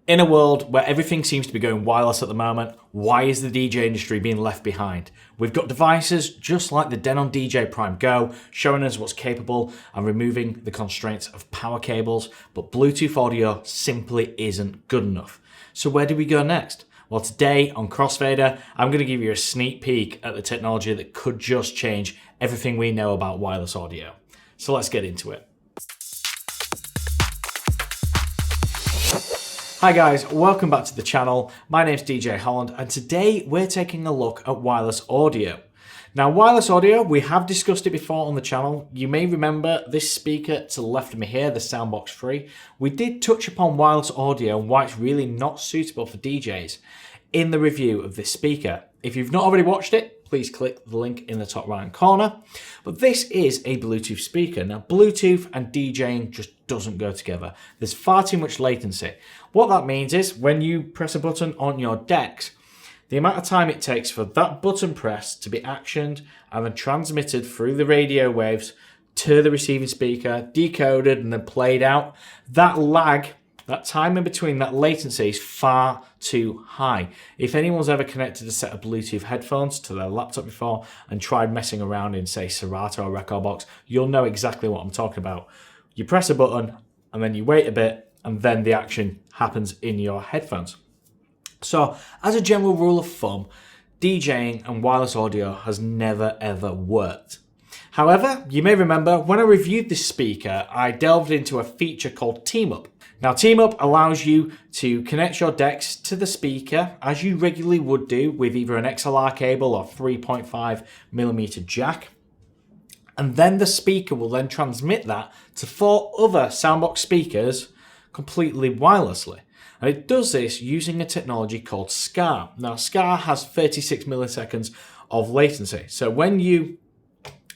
In a world where everything seems to be going wireless at the moment, why is the DJ industry being left behind? We've got devices just like the Denon Prime Go showing us what's capable and removing the constraints of power cables, but Bluetooth audio simply isn't good enough. So where do we go next? Well, today on Crossfader, I'm going to give you a sneak peek at the technology that could just change everything we know about wireless audio. So let's get into it. Hi guys, welcome back to the channel. My name's DJ Holland and today we're taking a look at wireless audio. Now wireless audio, we have discussed it before on the channel. You may remember this speaker to the left of me here, the Soundbox 3. We did touch upon wireless audio and why it's really not suitable for DJs in the review of this speaker. If you've not already watched it, please click the link in the top right hand corner. But this is a Bluetooth speaker. Now Bluetooth and DJing just doesn't go together. There's far too much latency. What that means is when you press a button on your decks, the amount of time it takes for that button press to be actioned and then transmitted through the radio waves to the receiving speaker, decoded and then played out, that lag, that time in between, that latency is far too high. If anyone's ever connected a set of Bluetooth headphones to their laptop before and tried messing around in, say, Serato or Rekordbox, you'll know exactly what I'm talking about. You press a button and then you wait a bit and then the action happens in your headphones. So, as a general rule of thumb, DJing and wireless audio has never ever worked. However, you may remember when I reviewed this speaker, I delved into a feature called Team Up. Now, Team Up allows you to connect your decks to the speaker as you regularly would do with either an XLR cable or 3.5mm jack. And then the speaker will then transmit that to 4 other Soundbox speakers completely wirelessly. And it does this using a technology called Skaa. Now, Skaa has 36 milliseconds of latency. So when you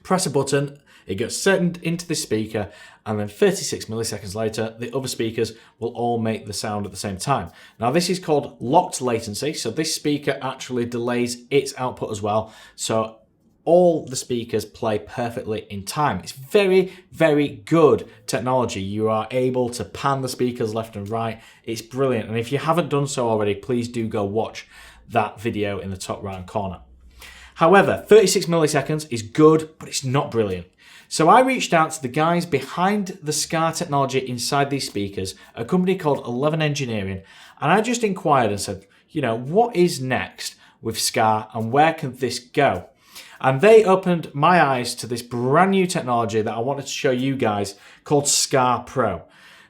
press a button, it gets sent into the speaker, and then 36 milliseconds later, the other speakers will all make the sound at the same time. Now, this is called locked latency. So this speaker actually delays its output as well. So all the speakers play perfectly in time. It's very, very good technology. You are able to pan the speakers left and right. It's brilliant. And if you haven't done so already, please do go watch that video in the top right corner. However, 36 milliseconds is good, but it's not brilliant. So I reached out to the guys behind the Skaa technology inside these speakers, a company called 11 Engineering, and I just inquired and said, what is next with Skaa and where can this go? And they opened my eyes to this brand new technology that I wanted to show you guys called Skaa Pro.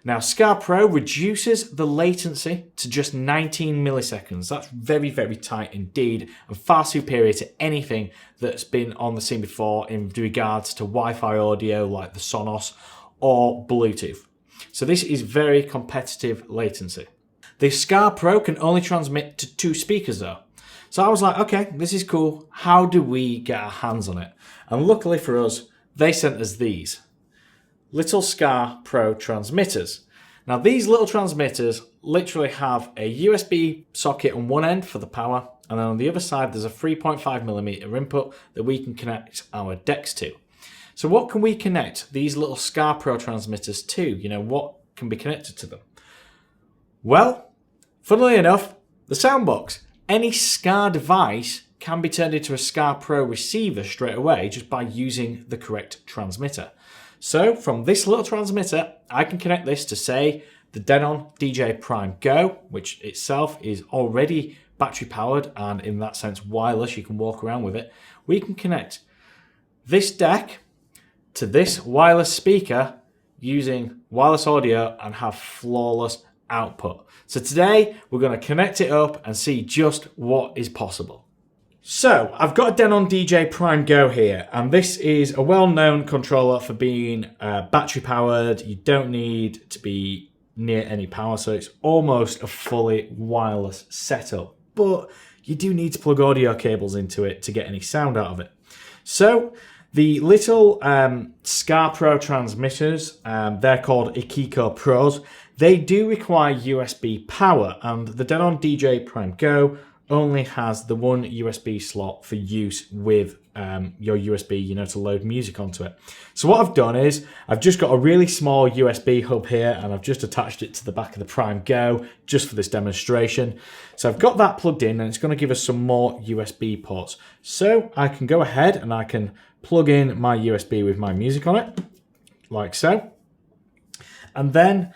Now, Skaa Pro reduces the latency to just 19 milliseconds. That's very, very tight indeed and far superior to anything that's been on the scene before in regards to Wi-Fi audio like the Sonos or Bluetooth. So this is very competitive latency. The Skaa Pro can only transmit to 2 speakers though. So I was like, okay, this is cool. How do we get our hands on it? And luckily for us, they sent us these little Skaa Pro transmitters. Now these little transmitters literally have a USB socket on one end for the power, and then on the other side there's a 3.5mm input that we can connect our decks to. So what can we connect these little Skaa Pro transmitters to? What can be connected to them? Well, funnily enough, the Soundbox. Any Skaa device can be turned into a Skaa Pro receiver straight away just by using the correct transmitter. So from this little transmitter, I can connect this to, say, the Denon Prime Go, which itself is already battery powered and in that sense wireless, you can walk around with it. We can connect this deck to this wireless speaker using wireless audio and have flawless output. So today we're going to connect it up and see just what is possible. So I've got a Denon Prime Go here, and this is a well-known controller for being battery powered. You don't need to be near any power, so it's almost a fully wireless setup, but you do need to plug audio cables into it to get any sound out of it. So the little Skaa Pro transmitters, they're called Akiko Pros. They do require USB power, and the Denon Prime Go only has the one USB slot for use with your USB, to load music onto it. So what I've done is I've just got a really small USB hub here, and I've just attached it to the back of the Prime Go just for this demonstration. So I've got that plugged in, and it's going to give us some more USB ports. So I can go ahead and I can plug in my USB with my music on it, like so. And then,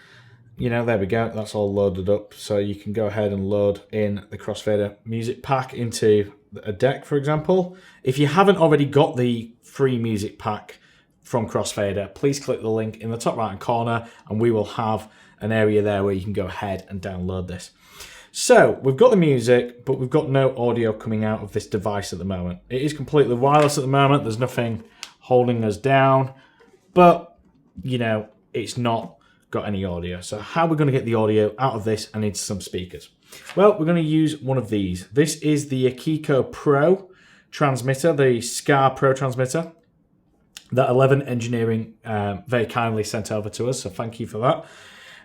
there we go, that's all loaded up. So you can go ahead and load in the Crossfader music pack into a deck, for example. If you haven't already got the free music pack from Crossfader, please click the link in the top right hand corner, and we will have an area there where you can go ahead and download this. So we've got the music, but we've got no audio coming out of this device at the moment. It is completely wireless at the moment. There's nothing holding us down, but it's not got any audio. So how are we going to get the audio out of this and into some speakers? Well, we're going to use one of these. This is the Akiko Pro transmitter, the Skaa Pro transmitter that 11 Engineering very kindly sent over to us, so thank you for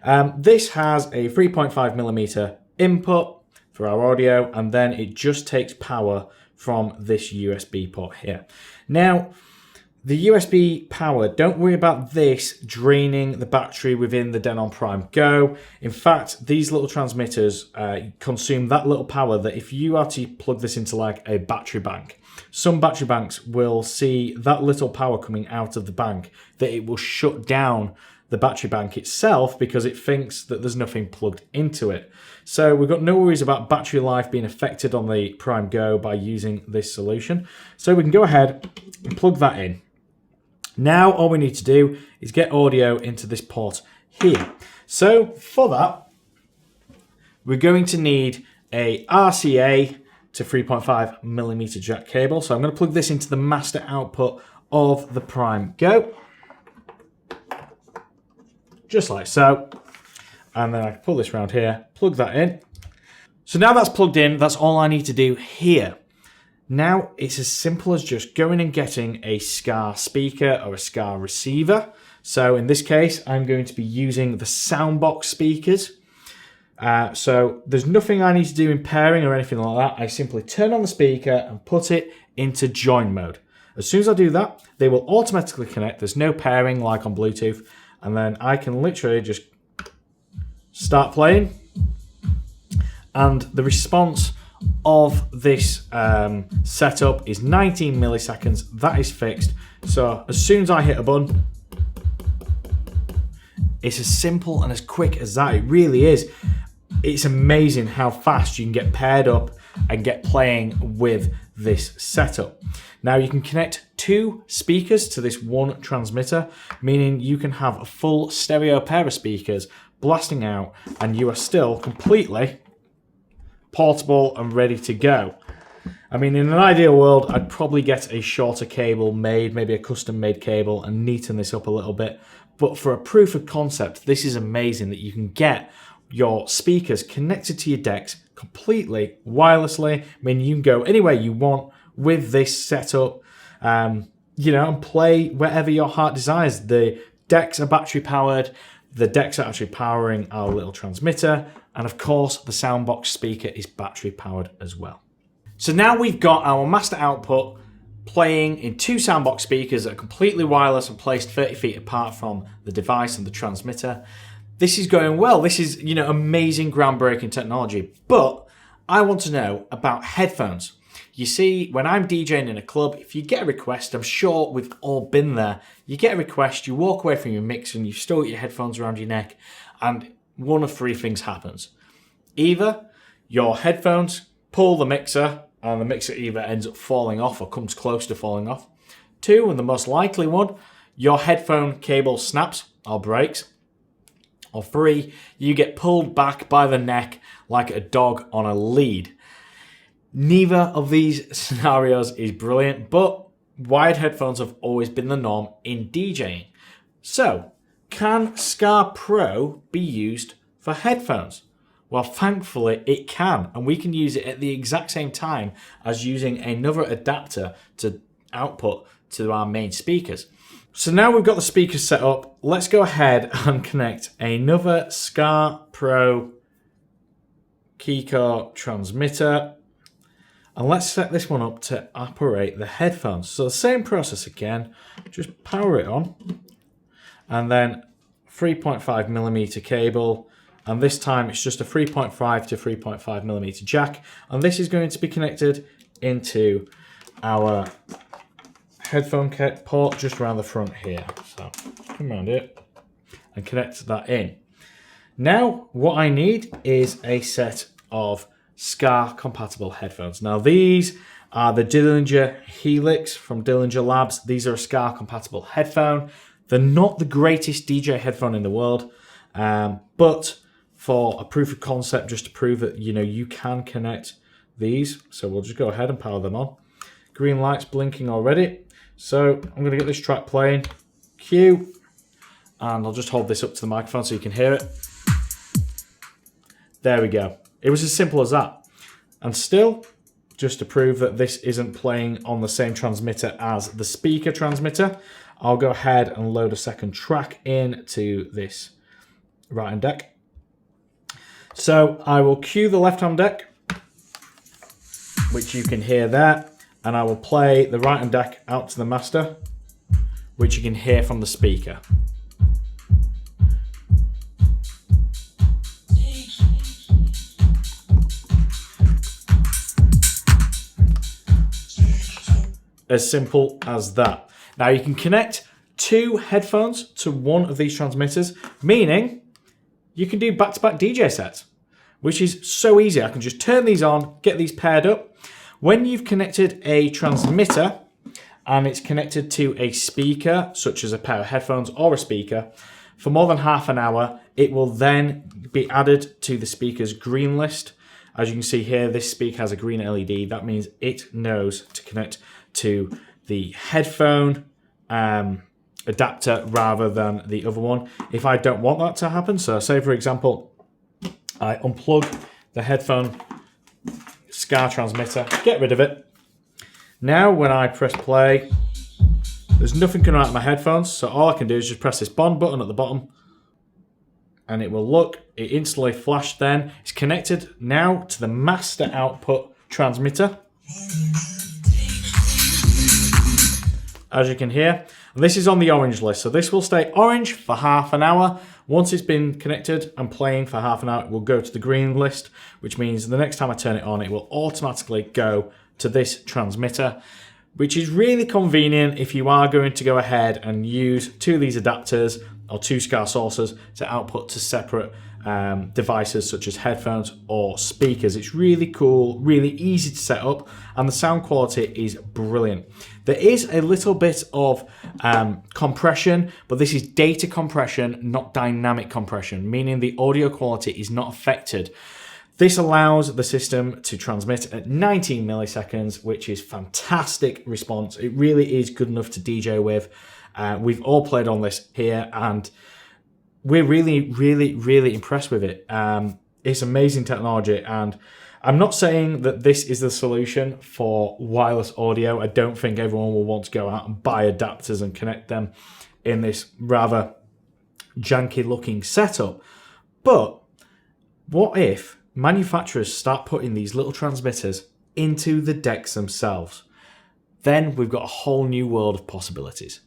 that. This has a 3.5mm input for our audio, and then it just takes power from this USB port here. Now, the USB power, don't worry about this draining the battery within the Denon Prime Go. In fact, these little transmitters consume that little power that if you are to plug this into like a battery bank, some battery banks will see that little power coming out of the bank, that it will shut down the battery bank itself because it thinks that there's nothing plugged into it. So we've got no worries about battery life being affected on the Prime Go by using this solution. So we can go ahead and plug that in. Now all we need to do is get audio into this port here. So for that, we're going to need a RCA to 3.5mm jack cable. So I'm going to plug this into the master output of the Prime Go, just like so. And then I can pull this around here, plug that in. So now that's plugged in, that's all I need to do here. Now it's as simple as just going and getting a Skaa speaker or a Skaa receiver. So in this case, I'm going to be using the Soundbox speakers. So there's nothing I need to do in pairing or anything like that. I simply turn on the speaker and put it into join mode. As soon as I do that, they will automatically connect. There's no pairing like on Bluetooth. And then I can literally just start playing. And the response of this setup is 19 milliseconds. That is fixed. So as soon as I hit a button, it's as simple and as quick as that. It really is. It's amazing how fast you can get paired up and get playing with this setup. Now you can connect 2 speakers to this one transmitter, meaning you can have a full stereo pair of speakers blasting out, and you are still completely portable and ready to go. I mean, in an ideal world, I'd probably get a shorter cable made, maybe a custom made cable, and neaten this up a little bit. But for a proof of concept, this is amazing that you can get your speakers connected to your decks completely wirelessly. I mean, you can go anywhere you want with this setup, and play wherever your heart desires. The decks are battery powered. The decks are actually powering our little transmitter. And of course, the Soundbox speaker is battery powered as well. So now we've got our master output playing in 2 Soundbox speakers that are completely wireless and placed 30 feet apart from the device and the transmitter. This is going well. This is, amazing, groundbreaking technology. But I want to know about headphones. You see, when I'm DJing in a club, if you get a request, I'm sure we've all been there. You get a request, you walk away from your mix and you've still got your headphones around your neck, and one of 3 things happens. Either your headphones pull the mixer and the mixer either ends up falling off or comes close to falling off. 2, and the most likely one, your headphone cable snaps or breaks. Or 3, you get pulled back by the neck like a dog on a lead. Neither of these scenarios is brilliant, but wired headphones have always been the norm in DJing. So, can Skaa Pro be used for headphones? Well, thankfully it can, and we can use it at the exact same time as using another adapter to output to our main speakers. So now we've got the speakers set up, let's go ahead and connect another Skaa Pro Akiko transmitter And let's set this one up to operate the headphones. So the same process again, just power it on. And then 3.5mm cable. And this time it's just a 3.5 to 3.5mm jack. And this is going to be connected into our headphone port just around the front here. So come around it and connect that in. Now what I need is a set of Skaa compatible headphones. Now these are the Dillinger Helix from Dillinger Labs. These are a Skaa compatible headphone. They're not the greatest DJ headphone in the world, but for a proof of concept, just to prove that you can connect these. So we'll just go ahead and power them on. Green light's blinking already. So I'm going to get this track playing. Cue. And I'll just hold this up to the microphone so you can hear it. There we go. It was as simple as that. And still, just to prove that this isn't playing on the same transmitter as the speaker transmitter, I'll go ahead and load a second track into this right-hand deck. So I will cue the left-hand deck, which you can hear there, and I will play the right-hand deck out to the master, which you can hear from the speaker. As simple as that. Now you can connect two headphones to one of these transmitters, meaning you can do back-to-back DJ sets, which is so easy. I can just turn these on, get these paired up. When you've connected a transmitter and it's connected to a speaker, such as a pair of headphones or a speaker, for more than half an hour, it will then be added to the speaker's green list. As you can see here, this speaker has a green LED. That means it knows to connect to the headphone adapter rather than the other one. If I don't want that to happen, so say for example, I unplug the headphone Skaa transmitter, get rid of it. Now when I press play, there's nothing coming out of my headphones, so all I can do is just press this bond button at the bottom and it will look, it instantly flashed then. It's connected now to the master output transmitter. As you can hear, this is on the orange list, so this will stay orange for half an hour. Once it's been connected and playing for half an hour, it will go to the green list, which means the next time I turn it on, it will automatically go to this transmitter, which is really convenient if you are going to go ahead and use two of these adapters or two Skaa sources to output to separate devices such as headphones or speakers. It's really cool, really easy to set up, and the sound quality is brilliant. There is a little bit of compression, but this is data compression, not dynamic compression, meaning the audio quality is not affected. This allows the system to transmit at 19 milliseconds, which is fantastic response. It really is good enough to DJ with. We've all played on this here, and we're really impressed with it. It's amazing technology, and I'm not saying that this is the solution for wireless audio. I don't think everyone will want to go out and buy adapters and connect them in this rather janky looking setup. But what if manufacturers start putting these little transmitters into the decks themselves? Then we've got a whole new world of possibilities.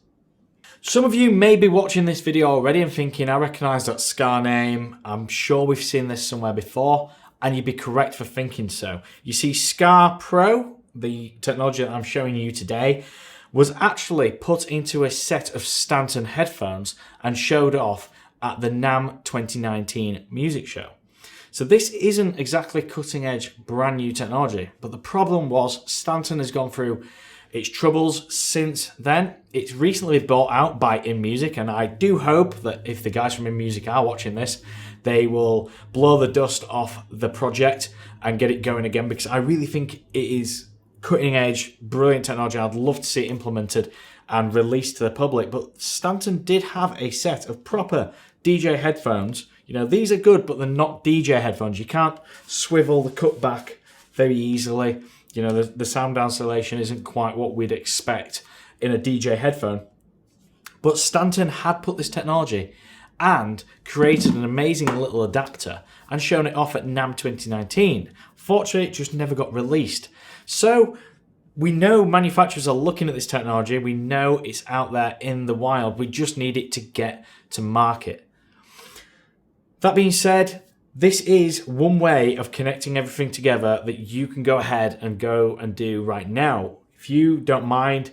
Some of you may be watching this video already and thinking, I recognise that Skaa name, I'm sure we've seen this somewhere before, and you'd be correct for thinking so. You see, Skaa Pro, the technology that I'm showing you today, was actually put into a set of Stanton headphones and showed off at the NAMM 2019 music show. So this isn't exactly cutting edge brand new technology, but the problem was Stanton has gone through its troubles since then. It's recently bought out by InMusic, and I do hope that if the guys from InMusic are watching this, they will blow the dust off the project and get it going again, because I really think it is cutting edge, brilliant technology. I'd love to see it implemented and released to the public. But Stanton did have a set of proper DJ headphones. You know, these are good, but they're not DJ headphones. You can't swivel the cut back very easily. You know, the sound cancellation isn't quite what we'd expect in a DJ headphone. But Stanton had put this technology and created an amazing little adapter and shown it off at NAMM 2019. Fortunately, it just never got released. So we know manufacturers are looking at this technology. We know it's out there in the wild. We just need it to get to market. That being said, this is one way of connecting everything together that you can go ahead and go and do right now. If you don't mind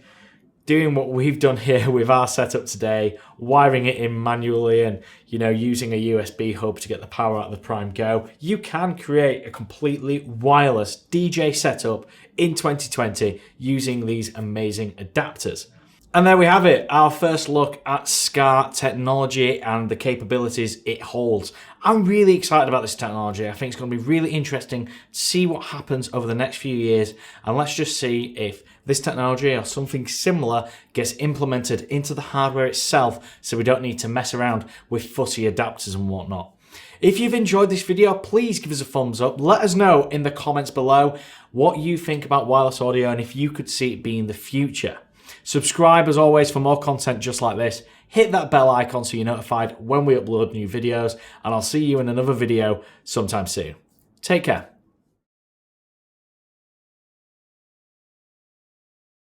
doing what we've done here with our setup today, wiring it in manually and using a USB hub to get the power out of the Prime Go, you can create a completely wireless DJ setup in 2020 using these amazing adapters. And there we have it, our first look at Skaa technology and the capabilities it holds. I'm really excited about this technology. I think it's going to be really interesting to see what happens over the next few years. And let's just see if this technology or something similar gets implemented into the hardware itself, so we don't need to mess around with fussy adapters and whatnot. If you've enjoyed this video, please give us a thumbs up. Let us know in the comments below what you think about wireless audio and if you could see it being the future. Subscribe as always for more content just like this. Hit that bell icon so you're notified when we upload new videos, and I'll see you in another video sometime soon. Take care.